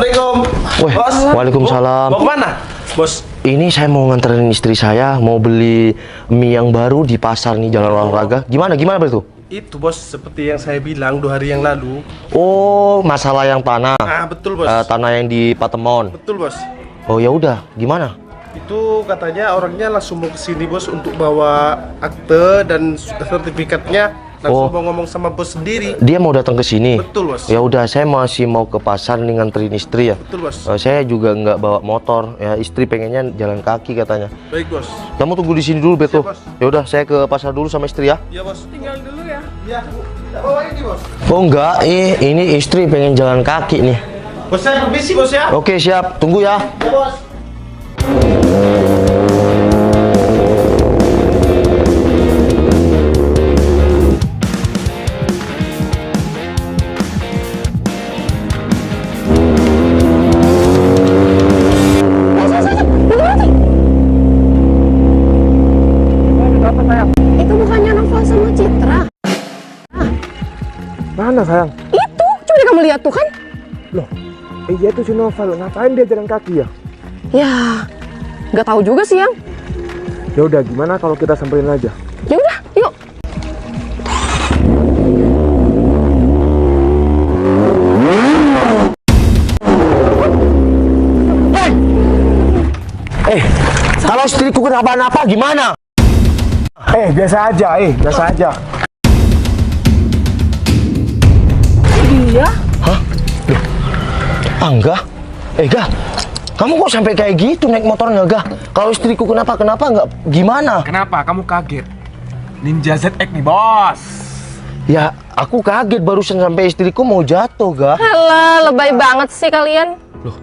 Assalamualaikum. Wah, Bos. waalaikumsalam. Mau kemana, Bos? Ini saya mau nganterin istri saya, mau beli mie yang baru di pasar nih, Jalan Olahraga. Gimana Bro? Itu Bos, seperti yang saya bilang 2 hari yang lalu. Oh, masalah yang tanah. Ah, betul Bos. Tanah yang di Patemon. Betul Bos. Oh ya udah, gimana? Itu katanya orangnya langsung mau kesini Bos untuk bawa akte dan sertifikatnya. Langsung mau ngomong sama Bos sendiri. Dia mau datang ke sini. Betul Bos. Ya udah, saya masih mau ke pasar nih nganterin istri ya. Betul Bos. Saya juga nggak bawa motor. Ya istri pengennya jalan kaki katanya. Baik Bos. Kamu tunggu di sini dulu, Beto. Siap, Bos. Ya udah, saya ke pasar dulu sama istri ya. Iya Bos. Tinggal dulu ya. Iya. Bawa ini Bos. Oh enggak, ini istri pengen jalan kaki nih. Bos saya permisi Bos ya. Oke siap, tunggu ya. Ya Bos. Itu bukannya Novel sama Citra? Mana sayang? Itu, coba deh kamu lihat tuh kan? Loh, iya tuh si Novel. Ngapain dia jalan kaki ya? Ya, nggak tahu juga sih yang. Ya udah, gimana kalau kita samperin aja? Ya udah, yuk. Kalau istriku kenapa-napa gimana? Biasa aja, biasa aja. Dia? Angga? Gah, kamu kok sampai kayak gitu naik motornya, Gah? Kalau istriku kenapa-kenapa nggak gimana? Kenapa? Kamu kaget? Ninja ZX nih, Bos. Ya, aku kaget barusan sampai istriku mau jatuh, Gah. Halah, lebay banget sih kalian. Loh.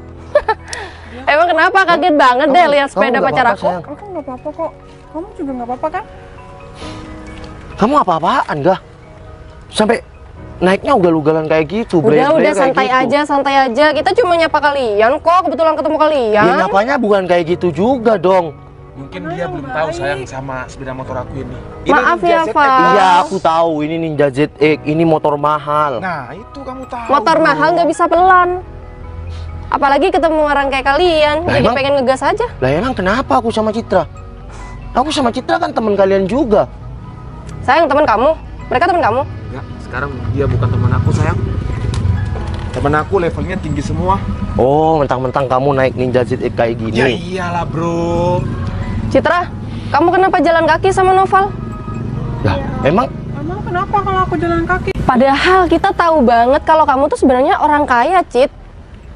Emang kenapa kaget banget deh lihat sepeda nggak pacar apa-apa, aku? sayang. Aku nggak apa-apa kok. Kamu juga nggak apa-apa kan? Kamu apa-apaan, Gah? Sampai naiknya ugal-ugalan kayak gitu, Udah kayak santai gitu. aja, santai aja. Kita cuma nyapa kalian kok, kebetulan ketemu kalian. Ya nyapanya bukan kayak gitu juga dong. Mungkin dia belum tahu sayang sama sepeda motor aku ini. Maaf ya, Ninja ZX, Pak. Iya, aku tahu ini Ninja ZX, ini motor mahal. Nah, itu kamu tahu. Motor Bro. mahal nggak bisa pelan. Apalagi ketemu orang kayak kalian, Lah, jadi emang- pengen ngegas aja. Lah emang kenapa aku sama Citra? Aku sama Citra kan teman kalian juga. Sayang, teman kamu. Mereka teman kamu. Ya, sekarang dia bukan teman aku sayang. Teman aku levelnya tinggi semua. Oh, mentang-mentang kamu naik Ninja ZX kayak gini. Ya iyalah bro. Citra, kamu kenapa jalan kaki sama Noval? Lah, emang Emang kenapa kalau aku jalan kaki? Padahal kita tahu banget kalau kamu tuh sebenarnya orang kaya, Cit.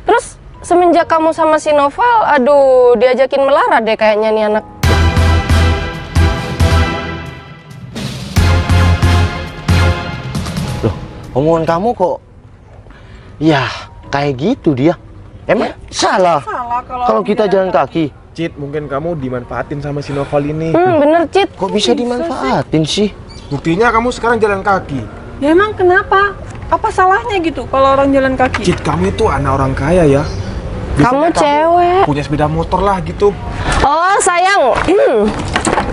Terus semenjak kamu sama si Noval, aduh, diajakin melarat deh kayaknya nih anak. loh, omongan kamu kok ya kayak gitu dia. Emang salah Salah kalau kita jalan kaki. Cit, mungkin kamu dimanfaatin sama si Novel ini. Bener, Cit. Kok bisa dimanfaatin sih? Buktinya kamu sekarang jalan kaki. Ya emang kenapa? Apa salahnya gitu kalau orang jalan kaki? Cit, kamu itu anak orang kaya ya. Kamu cewek. Punya sepeda motor lah gitu. Oh, sayang.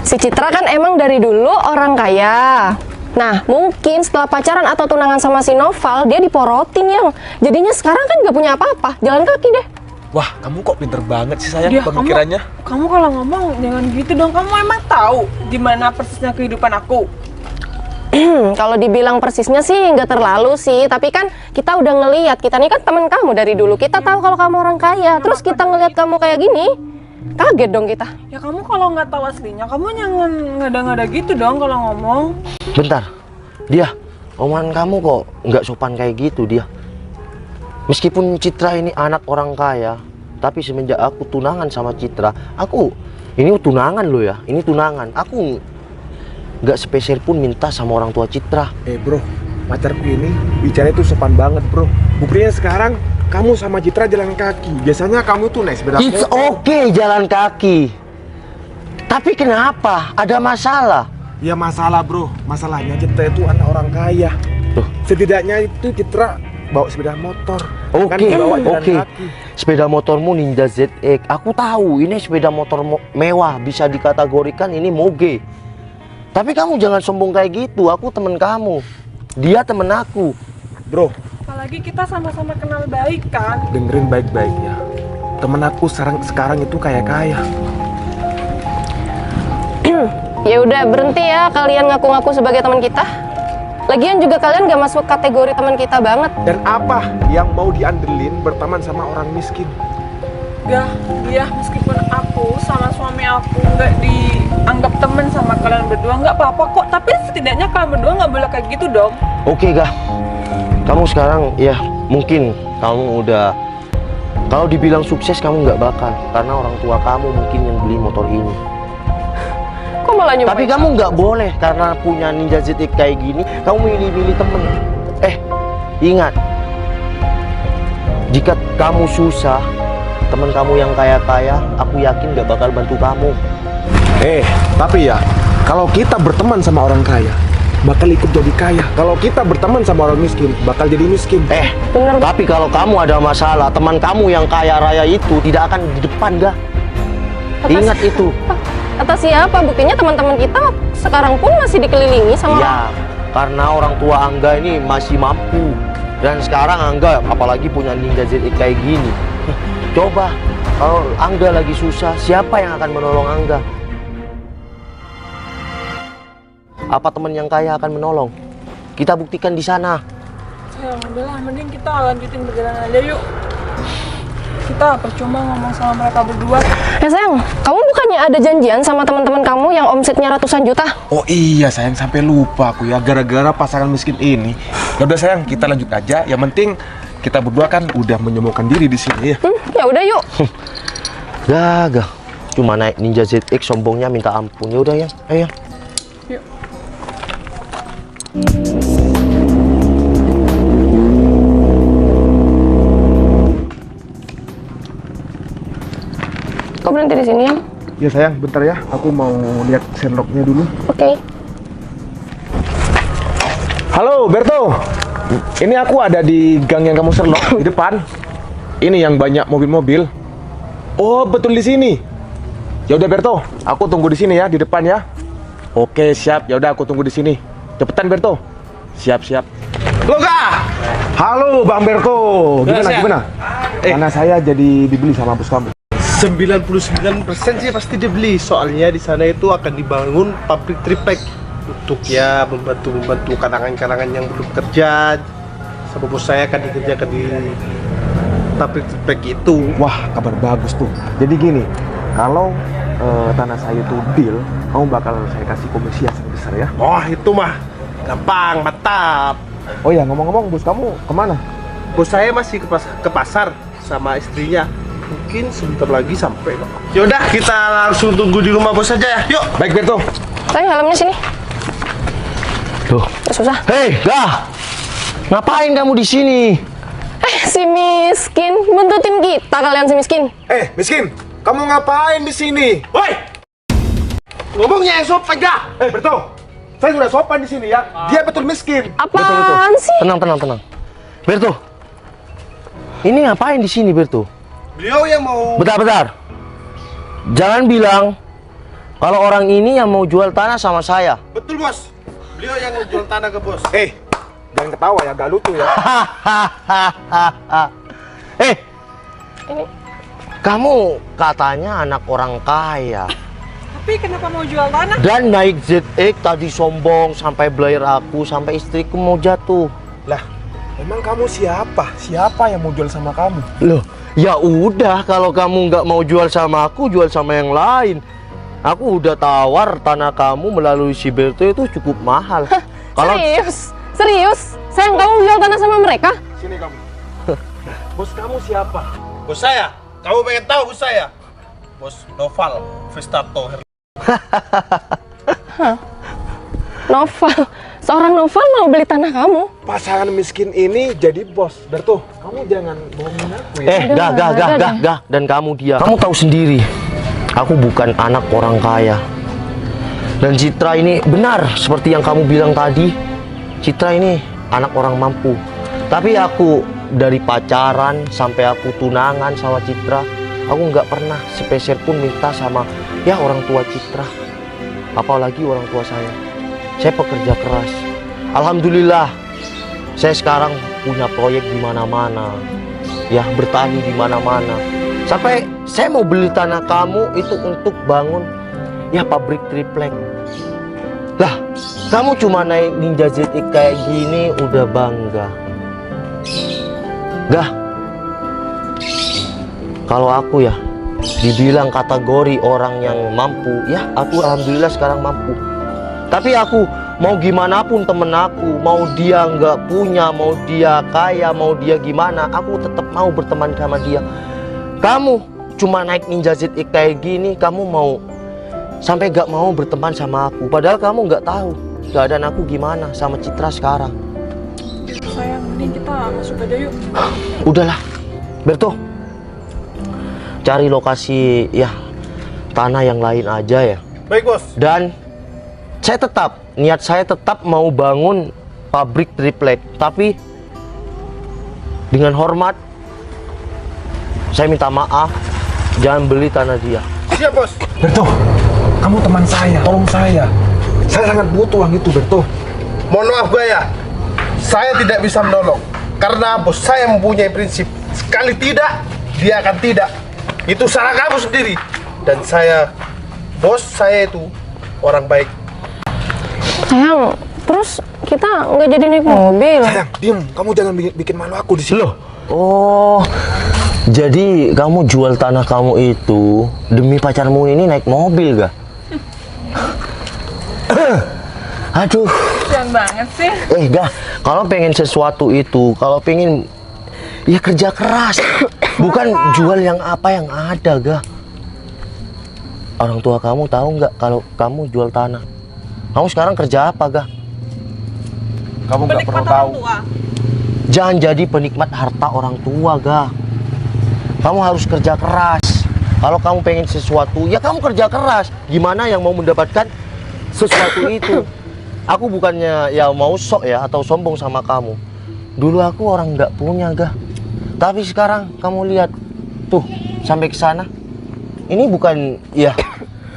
Si Citra kan emang dari dulu orang kaya. Nah, mungkin setelah pacaran atau tunangan sama si Noval, dia diporotin yang. Jadinya sekarang kan nggak punya apa-apa. Jalan kaki deh. Wah, kamu kok pinter banget sih sayang Dia, pemikirannya. Kamu kalau ngomong jangan gitu dong. Kamu emang tahu gimana persisnya kehidupan aku? Kalau dibilang persisnya sih nggak terlalu sih, tapi kan kita udah ngelihat, kita nih kan teman kamu dari dulu, kita tahu kalau kamu orang kaya, terus kita ngelihat kamu kayak gini, kaget dong kita. Ya kamu kalau nggak tahu aslinya, kamu jangan ngada-ngada gitu dong kalau ngomong. Bentar, dia omongan kamu kok nggak sopan kayak gitu dia. Meskipun Citra ini anak orang kaya, tapi semenjak aku tunangan sama Citra, aku ini tunangan loh ya, ini tunangan. Aku nggak spesial pun minta sama orang tua Citra. Bro, pacarku ini bicara itu sopan banget bro. Buktinya sekarang kamu sama Citra jalan kaki. Biasanya kamu tuh naik sepeda It's motor. okay jalan kaki. Tapi kenapa? Ada masalah? Ya masalah bro, masalahnya Citra itu anak orang kaya. Loh. Setidaknya itu Citra bawa sepeda motor. Oke, Kan dibawa jalan oke. kaki. Sepeda motormu Ninja ZX. Aku tahu ini sepeda motor mewah, bisa dikategorikan ini moge. Tapi kamu jangan sombong kayak gitu. Aku temen kamu. Dia temen aku. Bro, Apalagi kita sama-sama kenal baik kan. Dengerin baik-baik ya. Temen aku sekarang itu kaya-kaya. Ya udah berhenti ya kalian ngaku-ngaku sebagai teman kita. Lagian juga kalian gak masuk kategori teman kita banget. Dan apa yang mau diandelin berteman sama orang miskin? Gak, dia meskipun aku sama suami aku nggak dianggap temen sama kalian berdua nggak apa-apa kok. Tapi setidaknya kalian berdua nggak boleh kayak gitu dong. Oke Gah, kamu sekarang ya mungkin kamu udah, kalau dibilang sukses kamu nggak bakal, karena orang tua kamu mungkin yang beli motor ini. Kok malah nyumpain? Tapi kamu nggak boleh karena punya Ninja ZX kayak gini, kamu milih-milih temen. Ingat, jika kamu susah, temen kamu yang kaya-kaya, aku yakin nggak bakal bantu kamu. Tapi ya, kalau kita berteman sama orang kaya, bakal ikut jadi kaya. Kalau kita berteman sama orang miskin, bakal jadi miskin. Bener. Tapi kalau kamu ada masalah, teman kamu yang kaya raya itu tidak akan di depan, Gah. Ingat itu. Kata siapa? Buktinya teman-teman kita sekarang pun masih dikelilingi sama Iya, karena orang tua Angga ini masih mampu. Dan sekarang Angga apalagi punya Ninja ZX kayak gini. Coba, kalau Angga lagi susah, siapa yang akan menolong Angga? Apa teman yang kaya akan menolong? Kita buktikan di sana. Sayang, udahlah, mending kita lanjutin perjalanan aja yuk. Kita percuma ngomong sama mereka berdua. sayang, kamu bukannya ada janjian sama teman-teman kamu yang omsetnya ratusan juta? Oh iya sayang, sampai lupa aku ya, gara-gara pasangan miskin ini. Ya udah sayang, kita lanjut aja. Yang penting kita berdua kan udah menyombongkan diri di sini ya. Ya udah yuk. Gagah, cuma naik Ninja ZX sombongnya minta ampun. Ya udah ya, ayo. Yuk. Kau berhenti di sini ya? Ya sayang, bentar ya, aku mau lihat Sherlocknya dulu. Oke. Halo Berto, ini aku ada di gang yang kamu Sherlock di depan. Ini yang banyak mobil-mobil. Oh betul di sini. Ya udah Berto, aku tunggu di sini ya, di depan ya. Oke siap, ya udah aku tunggu di sini. Cepetan Berto. Siap. Loga! Halo Bang Berto, gimana? Karena saya jadi dibeli sama bos kamu. 99% sih pasti dibeli, soalnya di sana itu akan dibangun pabrik triplek untuk ya membantu kalangan-kalangan yang belum kerja. Sama bos saya akan dikerjakan di pabrik triplek itu. Wah kabar bagus tuh. Jadi gini, kalau tanah saya itu deal, kamu bakal saya kasih komisi yang sangat besar ya. Wah itu mah gampang, mantap. Oh ya ngomong-ngomong, bos kamu kemana? Bos saya masih ke pasar sama istrinya. Mungkin sebentar lagi sampai kok. Yaudah kita langsung tunggu di rumah bos saja ya. Yuk. Baik Berto. Sayang, helmnya sini. Tuh. Susah. Hei, Gah, ngapain kamu di sini? Si miskin, buntutin kita kalian si miskin. Miskin, kamu ngapain di sini? Woi. Ngomongnya yang sopan gak? Berto, saya sudah sopan di sini ya. Dia betul miskin. Apaan sih? Tenang. Berto, ini ngapain di sini Berto? Beliau yang mau. Bentar. Jangan bilang kalau orang ini yang mau jual tanah sama saya. Betul bos. Beliau yang mau jual tanah ke bos. Jangan ketawa ya, gak lucu ya. Ini. Kamu katanya anak orang kaya Tapi kenapa mau jual tanah? dan naik ZX tadi sombong sampai belayar aku, sampai istriku mau jatuh. Lah, emang kamu siapa? Siapa yang mau jual sama kamu? Loh, ya udah, kalau kamu nggak mau jual sama aku, jual sama yang lain. Aku udah tawar tanah kamu melalui si Berto itu cukup mahal. Kalau Serius? Sayang, kamu jual tanah sama mereka? Sini kamu. Bos kamu siapa? Bos saya. Kamu pengen tahu bos saya? Bos Noval Vestato. Noval. Seorang Noval mau beli tanah kamu. Pasangan miskin ini jadi bos. Berto, kamu jangan bohongin aku ya. Gah, dan kamu dia. Kamu tahu sendiri, aku bukan anak orang kaya. Dan Citra ini benar seperti yang kamu bilang tadi. Citra ini anak orang mampu. Tapi aku dari pacaran sampai aku tunangan sama Citra, aku nggak pernah sepeser pun minta sama ya orang tua Citra. Apalagi orang tua saya. Saya pekerja keras. Alhamdulillah, saya sekarang punya proyek di mana-mana, ya bertani di mana-mana. Sampai saya mau beli tanah kamu itu untuk bangun ya pabrik triplek. Lah, kamu cuma naik Ninja ZX kayak gini udah bangga. Gah, kalau aku ya dibilang kategori orang yang mampu, ya aku alhamdulillah sekarang mampu. Tapi aku mau gimana pun temen aku, mau dia nggak punya, mau dia kaya, mau dia gimana, aku tetap mau berteman sama dia. Kamu cuma naik Ninja ZX kayak gini, kamu mau sampai gak mau berteman sama aku. Padahal kamu nggak tahu keadaan aku gimana sama Citra sekarang. Sayang, mending kita masuk aja yuk. Udahlah, Berto, cari lokasi ya tanah yang lain aja ya. Baik bos. Dan niat saya tetap mau bangun pabrik triplek, tapi dengan hormat saya minta maaf, jangan beli tanah dia. Siap bos. Berto, kamu teman saya, tolong saya. Saya sangat butuh uang itu, Berto. Mohon maaf Gaya, saya tidak bisa menolong karena bos saya mempunyai prinsip, sekali tidak dia akan tidak. Itu salah kamu sendiri. Dan bos saya itu orang baik. Sayang, terus kita nggak jadi naik mobil. Sayang, diam. Kamu jangan bikin malu aku di sini. Oh, jadi kamu jual tanah kamu itu demi pacarmu ini naik mobil gak? Aduh. Kasian banget sih. Gah, kalau pengen sesuatu itu, kalau pengen ya kerja keras, bukan jual yang apa yang ada, gah. Orang tua kamu tahu nggak kalau kamu jual tanah? Kamu sekarang kerja apa, gah? Kamu nggak perlu Penikmat tahu. orang tua. Jangan jadi penikmat harta orang tua, gah. Kamu harus kerja keras. Kalau kamu pengen sesuatu, ya kamu kerja keras. Gimana yang mau mendapatkan sesuatu itu? Aku bukannya ya mau sok ya atau sombong sama kamu. Dulu aku orang nggak punya, gah. Tapi sekarang kamu lihat, tuh sampai ke sana. Ini bukan ya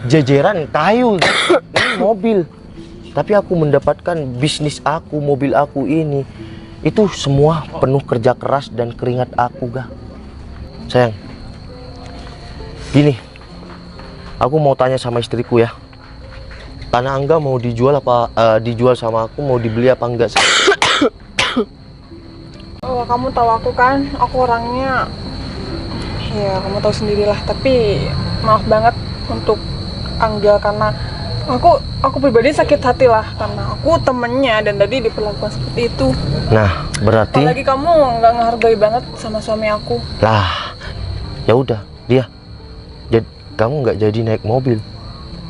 jejeran kayu, ini mobil. Tapi aku mendapatkan bisnis aku, mobil aku ini. Itu semua penuh kerja keras dan keringat aku, gah. Sayang, gini, aku mau tanya sama istriku ya. Tanah Angga mau dijual apa? Dijual sama aku, mau dibeli apa enggak? Oh, kamu tahu aku kan, aku orangnya, ya kamu tahu sendirilah. Tapi maaf banget untuk Angga karena aku pribadi sakit hati lah karena aku temennya dan tadi diperlakukan seperti itu. Nah, berarti Apalagi kamu nggak ngehargai banget sama suami aku. lah, ya udah, dia. Kamu nggak jadi naik mobil.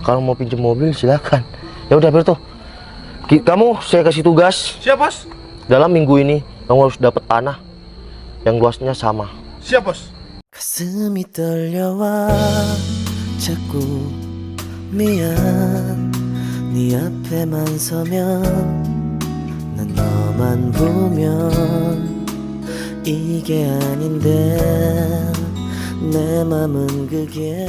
Kalau mau pinjam mobil silakan. Ya udah Berto, kamu saya kasih tugas. Siap bos. Dalam minggu ini kamu harus dapat tanah yang luasnya sama. Siap bos. 가슴이 떨려와 자꾸 미안 네 앞에만 서면 난 너만 보면 이게 아닌데 내 맘은 그게